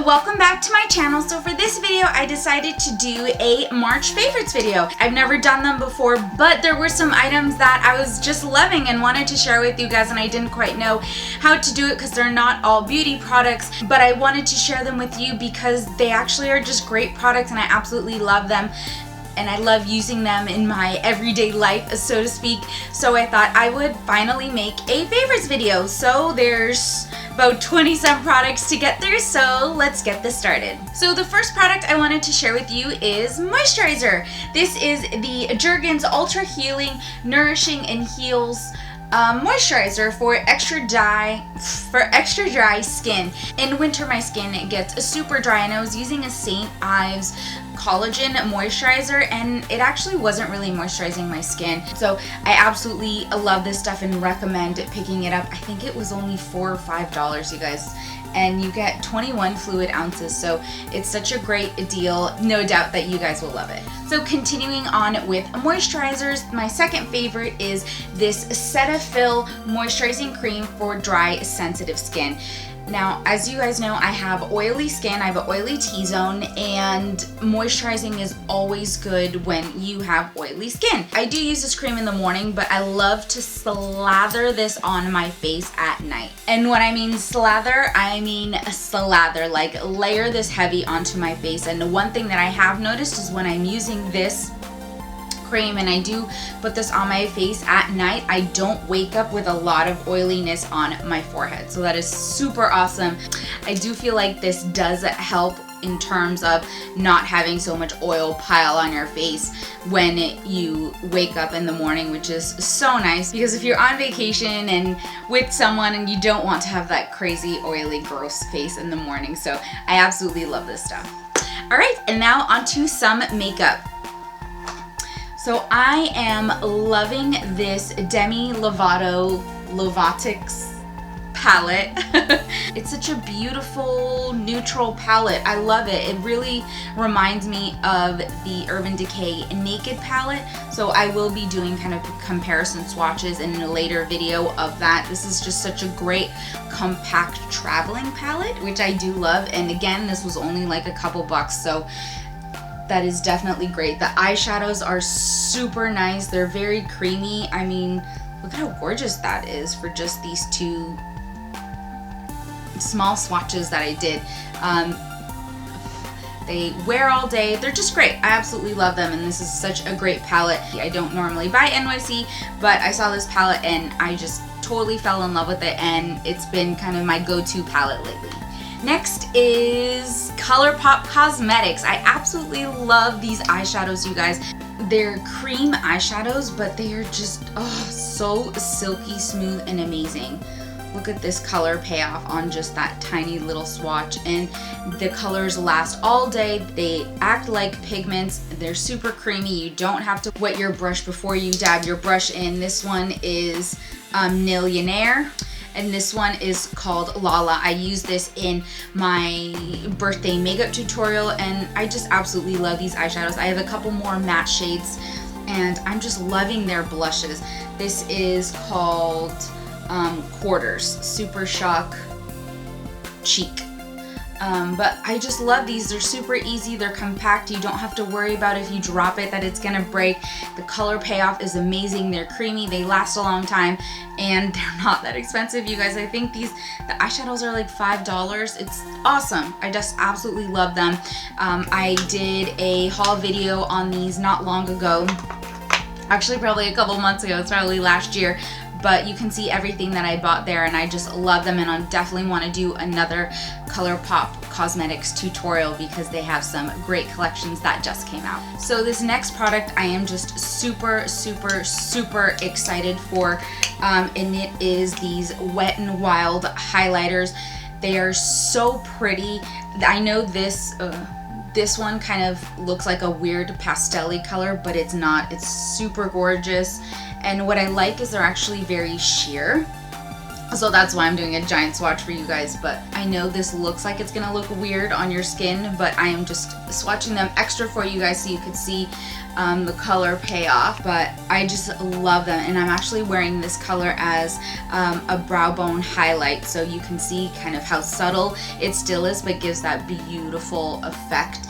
welcome back to my channel. So for this video, I decided to do a March favorites video. I've never done them before, but there were some items that I was just loving and wanted to share with you guys, and I didn't quite know how to do it because they're not all beauty products, but I wanted to share them with you because they actually are just great products and I absolutely love them. And I love using them in my everyday life, so to speak. So I thought I would finally make a favorites video. So there's about 20 some products to get through, so let's get this started. So the first product I wanted to share with you is moisturizer. This is the Jergens Ultra Healing, Nourishing and Heals moisturizer for extra dry skin. In winter my skin gets super dry and I was using a St. Ives collagen moisturizer and it actually wasn't really moisturizing my skin. So I absolutely love this stuff and recommend picking it up. I think it was only $4 or $5, you guys. And you get 21 fluid ounces, so it's such a great deal. No doubt that you guys will love it. So continuing on with moisturizers, my second favorite is this Cetaphil moisturizing cream for dry, sensitive skin. Now, as you guys know, I have oily skin, I have an oily T-zone, and moisturizing is always good when you have oily skin. I do use this cream in the morning, but I love to slather this on my face at night. And when I mean slather, I mean slather, like layer this heavy onto my face. And the one thing that I have noticed is when I'm using this cream and I do put this on my face at night, I don't wake up with a lot of oiliness on my forehead. So that is super awesome. I do feel like this does help in terms of not having so much oil pile on your face when you wake up in the morning, which is so nice because if you're on vacation and with someone and you don't want to have that crazy oily gross face in the morning. So I absolutely love this stuff. All right, and now onto some makeup. So I am loving this Demi Lovato Lovatics palette. It's such a beautiful neutral palette. I love it. It really reminds me of the Urban Decay Naked palette. So I will be doing kind of comparison swatches in a later video of that. This is just such a great compact traveling palette, which I do love. And again, this was only like a couple bucks, so that is definitely great. The eyeshadows are super nice. They're very creamy. I mean, look at how gorgeous that is for just these two small swatches that I did. They wear all day. They're just great. I absolutely love them, and this is such a great palette. I don't normally buy NYC, but I saw this palette and I just totally fell in love with it, and it's been kind of my go-to palette lately. Next is ColourPop Cosmetics. I absolutely love these eyeshadows, you guys. They're cream eyeshadows, but they are just so silky smooth and amazing. Look at this color payoff on just that tiny little swatch, and the colors last all day. They act like pigments. They're super creamy. You don't have to wet your brush before you dab your brush in. This one is Nillionair. And this one is called Lola. I use this in my birthday makeup tutorial and I just absolutely love these eyeshadows. I have a couple more matte shades and I'm just loving their blushes. This is called Quarters, Super Shock Cheek. But I just love these. They're super easy, they're compact, you don't have to worry about if you drop it that it's gonna break. The color payoff is amazing, they're creamy, they last a long time, and they're not that expensive, you guys. I think the eyeshadows are like $5. It's awesome. I just absolutely love them. I did a haul video on these not long ago, actually probably a couple months ago, it's probably last year. But you can see everything that I bought there and I just love them, and I definitely want to do another ColourPop Cosmetics tutorial because they have some great collections that just came out. So this next product I am just super excited for, and it is these Wet n Wild highlighters. They are so pretty. I know this one kind of looks like a weird pastel-y color, but it's not. It's super gorgeous. And what I like is they're actually very sheer. So that's why I'm doing a giant swatch for you guys, but I know this looks like it's gonna look weird on your skin, but I am just swatching them extra for you guys so you could see the color pay off, but I just love them. And I'm actually wearing this color as a brow bone highlight, so you can see kind of how subtle it still is, but gives that beautiful effect.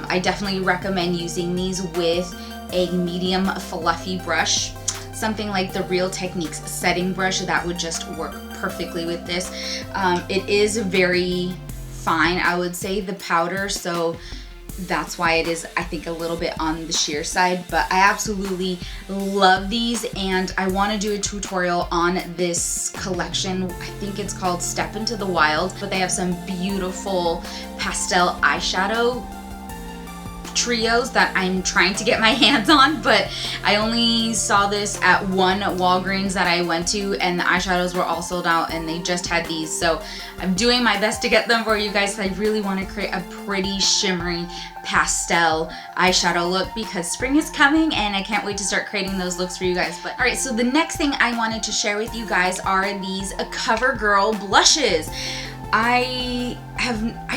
I definitely recommend using these with a medium fluffy brush. Something like the Real Techniques setting brush, that would just work perfectly with this. It is very fine, I would say, the powder, so that's why it is, I think, a little bit on the sheer side, but I absolutely love these, and I want to do a tutorial on this collection. I think it's called Step Into the Wild, but they have some beautiful pastel eyeshadow trios that I'm trying to get my hands on, but I only saw this at one Walgreens that I went to, and the eyeshadows were all sold out, and they just had these, so I'm doing my best to get them for you guys. I really want to create a pretty shimmery pastel eyeshadow look because spring is coming, and I can't wait to start creating those looks for you guys. But alright, so the next thing I wanted to share with you guys are these CoverGirl blushes. I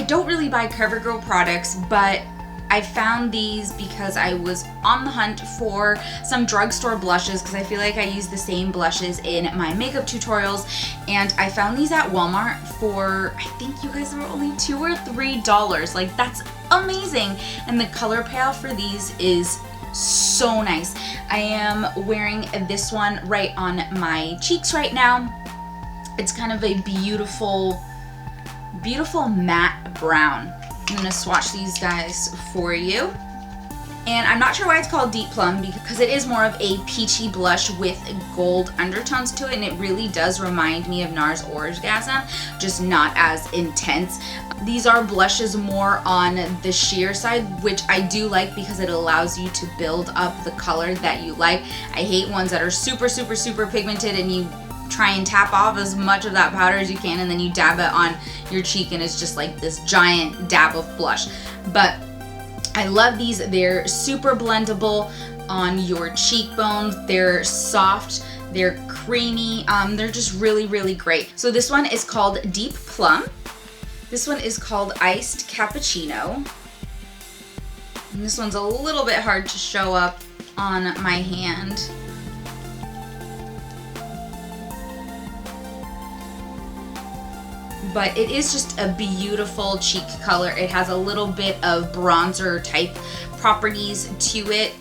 don't really buy CoverGirl products, but I found these because I was on the hunt for some drugstore blushes, because I feel like I use the same blushes in my makeup tutorials, and I found these at Walmart for, I think you guys were only $2 or $3. Like, that's amazing, and the color payoff for these is so nice. I am wearing this one right on my cheeks right now. It's kind of a beautiful matte brown. I'm gonna swatch these guys for you. And I'm not sure why it's called Deep Plum, because it is more of a peachy blush with gold undertones to it, and it really does remind me of NARS Orgasm, just not as intense. These are blushes more on the sheer side, which I do like because it allows you to build up the color that you like. I hate ones that are super pigmented and you try and tap off as much of that powder as you can, and then you dab it on your cheek and it's just like this giant dab of blush. But I love these. They're super blendable on your cheekbones. They're soft, they're creamy, they're just really great. So this one is called Deep Plum. This one is called Iced Cappuccino. And this one's a little bit hard to show up on my hand. But it is just a beautiful cheek color. It has a little bit of bronzer type properties to it.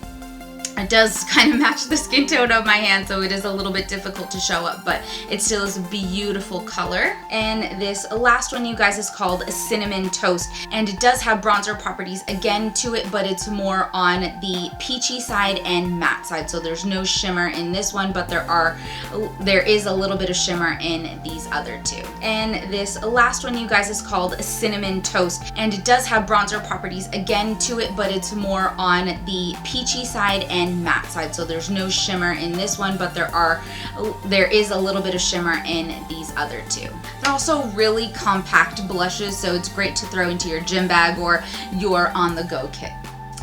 It does kind of match the skin tone of my hand, so it is a little bit difficult to show up, but it still is a beautiful color. And this last one, you guys, is called Cinnamon Toast, and it does have bronzer properties again to it, but it's more on the peachy side and matte side, so there's no shimmer in this one, but there is a little bit of shimmer in these other two. And this last one, you guys, is called Cinnamon Toast, and it does have bronzer properties again to it, but it's more on the peachy side and matte side, so there's no shimmer in this one, but there is a little bit of shimmer in these other two. They're also really compact blushes, so it's great to throw into your gym bag or your on-the-go kit.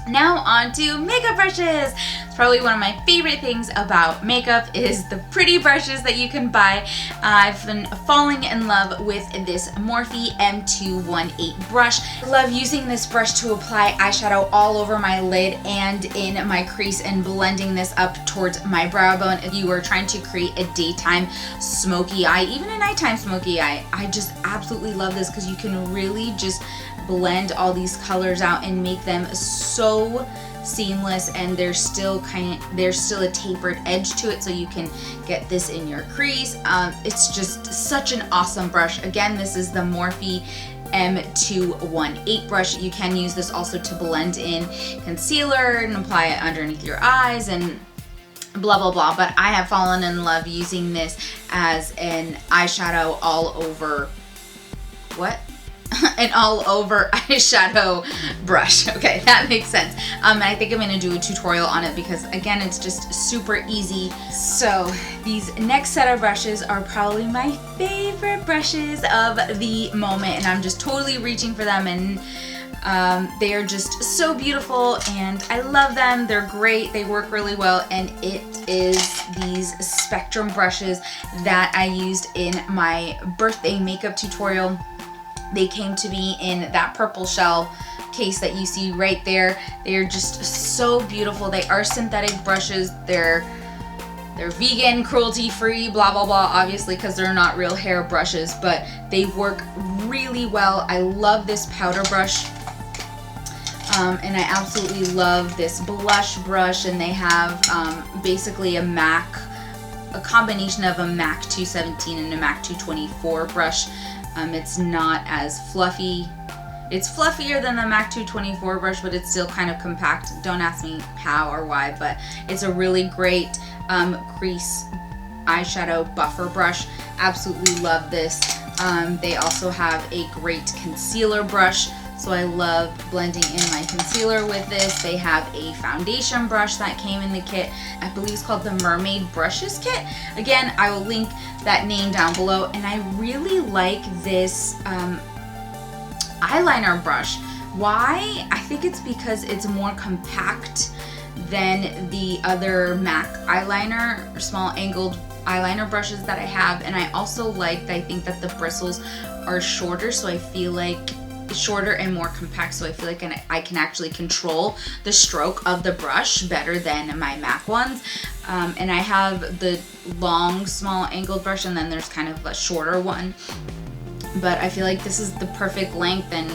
Now on to makeup brushes. It's probably one of my favorite things about makeup is the pretty brushes that you can buy. I've been falling in love with this Morphe M218 brush. I love using this brush to apply eyeshadow all over my lid and in my crease and blending this up towards my brow bone. If you are trying to create a daytime smoky eye, even a nighttime smoky eye, I just absolutely love this because you can really just blend all these colors out and make them so seamless, and there's still a tapered edge to it, so you can get this in your crease. It's just such an awesome brush. Again, this is the Morphe M218 brush. You can use this also to blend in concealer and apply it underneath your eyes and blah blah blah, but I have fallen in love using this as an eyeshadow all over an all-over eyeshadow brush. Okay, that makes sense. And I think I'm going to do a tutorial on it because, again, it's just super easy. So these next set of brushes are probably my favorite brushes of the moment, and I'm just totally reaching for them, and they are just so beautiful, and I love them. They're great. They work really well, and it is these Spectrum brushes that I used in my birthday makeup tutorial. They came to me in that purple shell case that you see right there. They are just so beautiful. They are synthetic brushes. They're vegan, cruelty-free, blah, blah, blah, obviously, because they're not real hair brushes, but they work really well. I love this powder brush. And I absolutely love this blush brush, and they have basically a combination of a MAC 217 and a MAC 224 brush. It's not as fluffy. It's fluffier than the MAC 224 brush, but it's still kind of compact. Don't ask me how or why, but it's a really great crease eyeshadow buffer brush. Absolutely love this. They also have a great concealer brush, so I love blending in my concealer with this. They have a foundation brush that came in the kit. I believe it's called the Mermaid Brushes Kit. Again, I will link that name down below. And I really like this eyeliner brush. Why? I think it's because it's more compact than the other MAC eyeliner or small angled eyeliner brushes that I have. And I also I think that the bristles are shorter, so I feel like shorter and more compact, so I feel like I can actually control the stroke of the brush better than my MAC ones. And I have the long small angled brush, and then there's kind of a shorter one, but I feel like this is the perfect length, and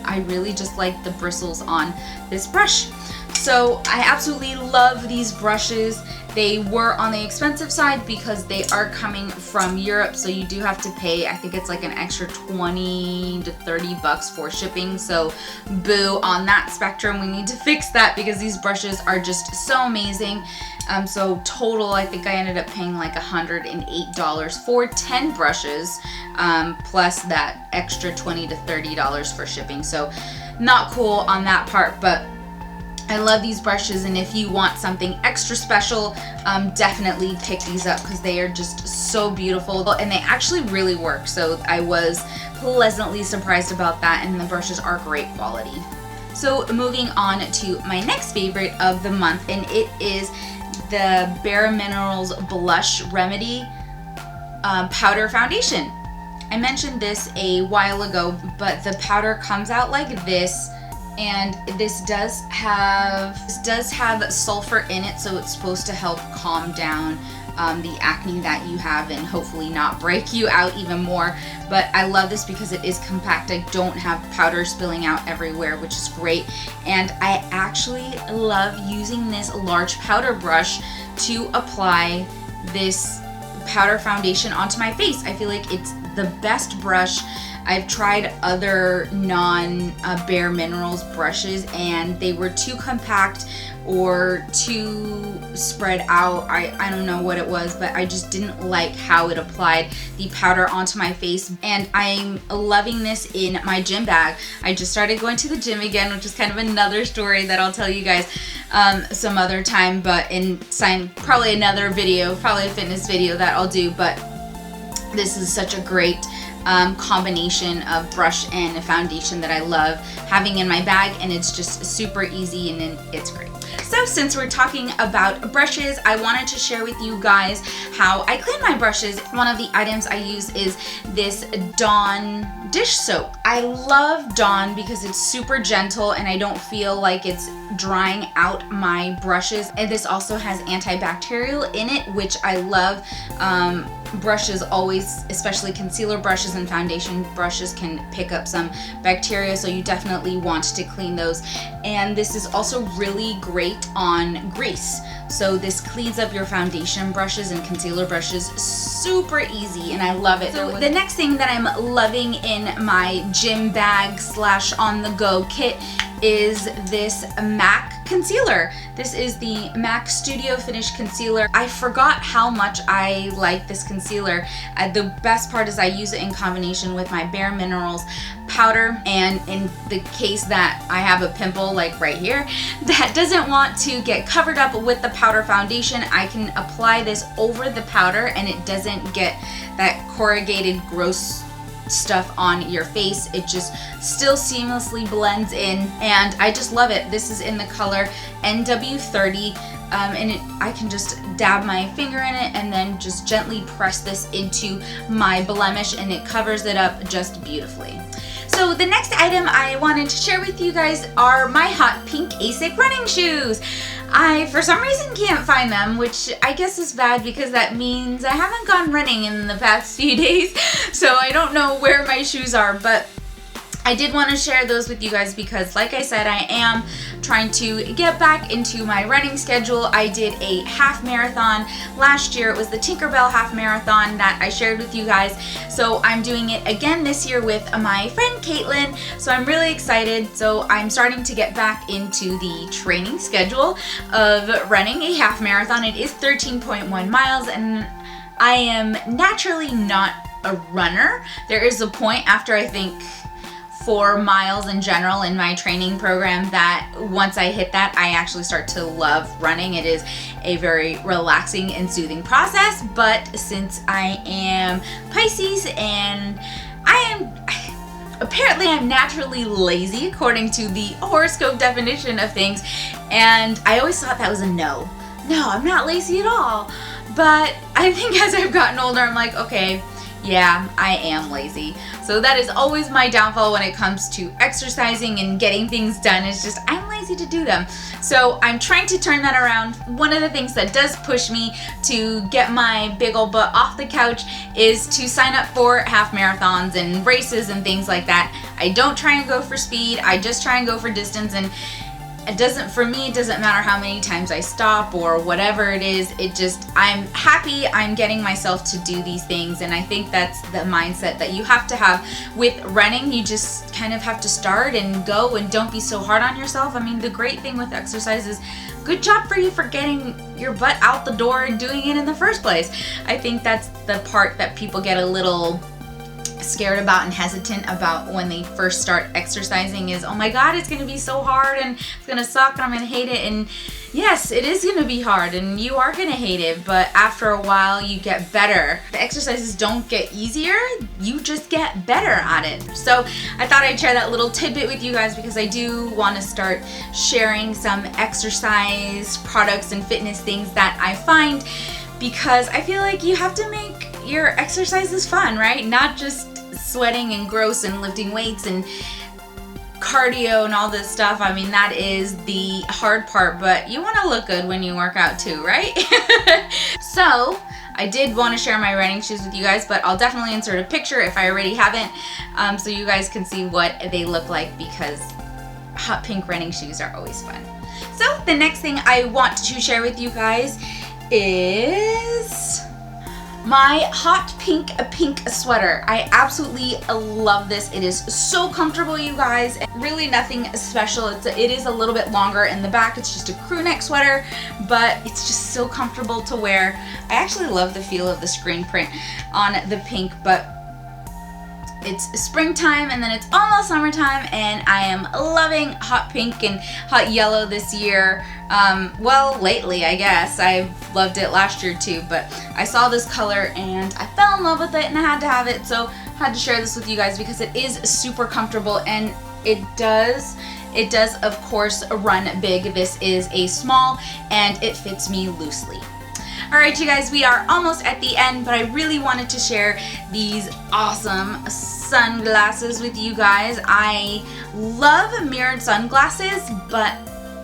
I really just like the bristles on this brush. So I absolutely love these brushes. They were on the expensive side because they are coming from Europe, so you do have to pay, I think it's like an extra 20 to 30 bucks for shipping. So boo on that spectrum. We need to fix that because these brushes are just so amazing. So total, I think I ended up paying like $108 for 10 brushes, plus that extra $20 to $30 for shipping. So not cool on that part, but I love these brushes, and if you want something extra special, definitely pick these up because they are just so beautiful, and they actually really work. So I was pleasantly surprised about that, and the brushes are great quality. So moving on to my next favorite of the month, and it is the BareMinerals Blush Remedy Powder Foundation. I mentioned this a while ago, but the powder comes out like this. And this does have sulfur in it, so it's supposed to help calm down the acne that you have and hopefully not break you out even more. But I love this because it is compact. I don't have powder spilling out everywhere, which is great. And I actually love using this large powder brush to apply this powder foundation onto my face. I feel like it's the best brush. I've tried other non-BareMinerals brushes, and they were too compact or too spread out. I don't know what it was, but I just didn't like how it applied the powder onto my face. And I'm loving this in my gym bag. I just started going to the gym again, which is kind of another story that I'll tell you guys some other time, but probably another video, probably a fitness video that I'll do. But this is such a great combination of brush and a foundation that I love having in my bag, and it's just super easy and it's great. So since we're talking about brushes, I wanted to share with you guys how I clean my brushes. One of the items I use is this Dawn dish soap. I love Dawn because it's super gentle and I don't feel like it's drying out my brushes. And this also has antibacterial in it, which I love. Brushes always, especially concealer brushes and foundation brushes, can pick up some bacteria, so you definitely want to clean those. And this is also really great on grease. So this cleans up your foundation brushes and concealer brushes super easy, and I love it. So the next thing that I'm loving in my gym bag / on the go kit is this MAC concealer. This is the MAC Studio Finish Concealer. I forgot how much I like this concealer. The best part is I use it in combination with my BareMinerals powder, and in the case that I have a pimple like right here that doesn't want to get covered up with the powder foundation, I can apply this over the powder and it doesn't get that corrugated gross stuff on your face. It just still seamlessly blends in, and I just love it. This is in the color NW30, and I can just dab my finger in it and then just gently press this into my blemish, and it covers it up just beautifully. So So the next item I wanted to share with you guys are my hot pink Asics running shoes. I, for some reason, can't find them, which I guess is bad because that means I haven't gone running in the past few days, so I don't know where my shoes are, but I did want to share those with you guys because, like I said, I am trying to get back into my running schedule. I did a half marathon last year. It was the Tinkerbell half marathon that I shared with you guys. So I'm doing it again this year with my friend Caitlin. So I'm really excited. So I'm starting to get back into the training schedule of running a half marathon. It is 13.1 miles and I am naturally not a runner. There is a point after I think 4 miles in general in my training program that once I hit that, I actually start to love running. It is a very relaxing and soothing process, but since I am Pisces and apparently I'm naturally lazy according to the horoscope definition of things, and I always thought that was a no. No, I'm not lazy at all. But I think as I've gotten older, I'm like, okay, yeah, I am lazy. So that is always my downfall when it comes to exercising and getting things done. It's just I'm lazy to do them. So I'm trying to turn that around. One of the things that does push me to get my big old butt off the couch is to sign up for half marathons and races and things like that. I don't try and go for speed. I just try and go for distance, and for me, it doesn't matter how many times I stop or whatever it is. I'm happy I'm getting myself to do these things, and I think that's the mindset that you have to have with running. You just kind of have to start and go, and don't be so hard on yourself. I mean, the great thing with exercise is good job for you for getting your butt out the door and doing it in the first place. I think that's the part that people get a little scared about and hesitant about when they first start exercising is, oh my god, it's gonna be so hard and it's gonna suck and I'm gonna hate it. And yes, it is gonna be hard and you are gonna hate it, but after a while you get better. The exercises don't get easier, you just get better at it. So I thought I'd share that little tidbit with you guys because I do want to start sharing some exercise products and fitness things that I find, because I feel like you have to make your exercises fun, right? Not just sweating and gross and lifting weights and cardio and all this stuff. I mean, that is the hard part, but you want to look good when you work out too, right? So I did want to share my running shoes with you guys, but I'll definitely insert a picture if I already haven't, so you guys can see what they look like, because hot pink running shoes are always fun. So the next thing I want to share with you guys is my hot pink sweater. I absolutely love this. It is so comfortable, you guys. Really nothing special. It is a little bit longer in the back. It's just a crew neck sweater, but it's just so comfortable to wear. I actually love the feel of the screen print on the pink, but it's springtime and then it's almost summertime, and I am loving hot pink and hot yellow this year. Well, lately, I guess. I loved it last year too, but I saw this color and I fell in love with it and I had to have it, so I had to share this with you guys because it is super comfortable, and it does of course run big. This is a small and it fits me loosely. Alright, you guys, we are almost at the end, but I really wanted to share these awesome sunglasses with you guys. I love mirrored sunglasses, but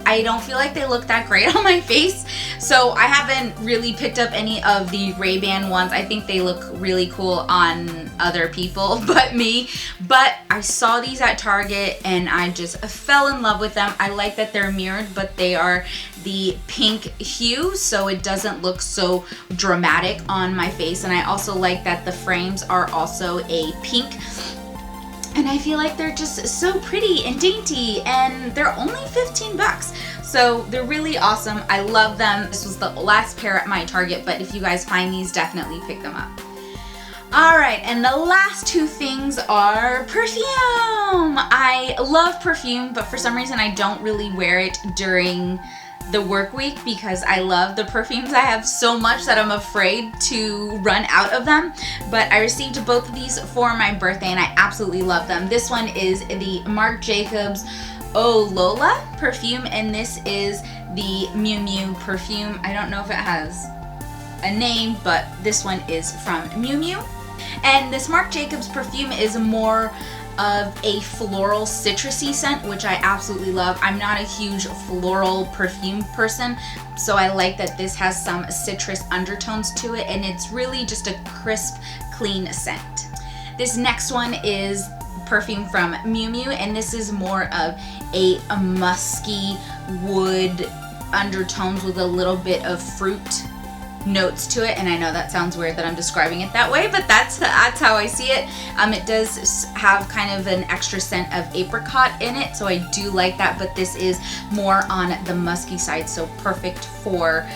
I don't feel like they look that great on my face, so I haven't really picked up any of the Ray-Ban ones. I think they look really cool on other people but me, but I saw these at Target and I just fell in love with them. I like that they're mirrored, but they are the pink hue, so it doesn't look so dramatic on my face, and I also like that the frames are also a pink. And I feel like they're just so pretty and dainty, and they're only 15 bucks. So they're really awesome. I love them. This was the last pair at my Target, but if you guys find these, definitely pick them up. Alright, and the last two things are perfume. I love perfume, but for some reason I don't really wear it during the work week because I love the perfumes. I have so much that I'm afraid to run out of them, but I received both of these for my birthday and I absolutely love them. This one is the Marc Jacobs Oh Lola perfume, and this is the Miu Miu perfume. I don't know if it has a name, but this one is from Miu Miu. And this Marc Jacobs perfume is more of a floral citrusy scent, which I absolutely love. I'm not a huge floral perfume person, so I like that this has some citrus undertones to it, and it's really just a crisp, clean scent. This next one is perfume from Miu Miu, and this is more of a musky wood undertones with a little bit of fruit notes to it, and I know that sounds weird that I'm describing it that way, but that's how I see it. It does have kind of an extra scent of apricot in it, so I do like that, but this is more on the musky side, so perfect for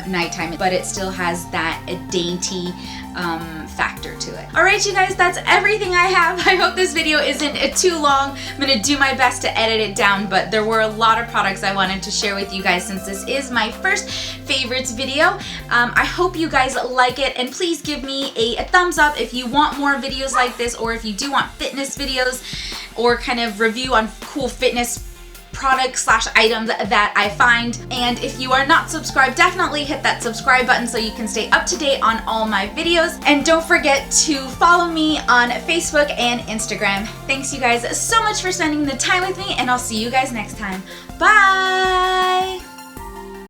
nighttime, but it still has that dainty factor to it. Alright you guys, that's everything I have. I hope this video isn't too long. I'm gonna do my best to edit it down, but there were a lot of products I wanted to share with you guys since this is my first favorites video. I hope you guys like it, and please give me a thumbs up if you want more videos like this, or if you do want fitness videos or kind of review on cool fitness products / items that I find. And if you are not subscribed, definitely hit that subscribe button so you can stay up to date on all my videos. And don't forget to follow me on Facebook and Instagram. Thanks you guys so much for spending the time with me, and I'll see you guys next time. Bye!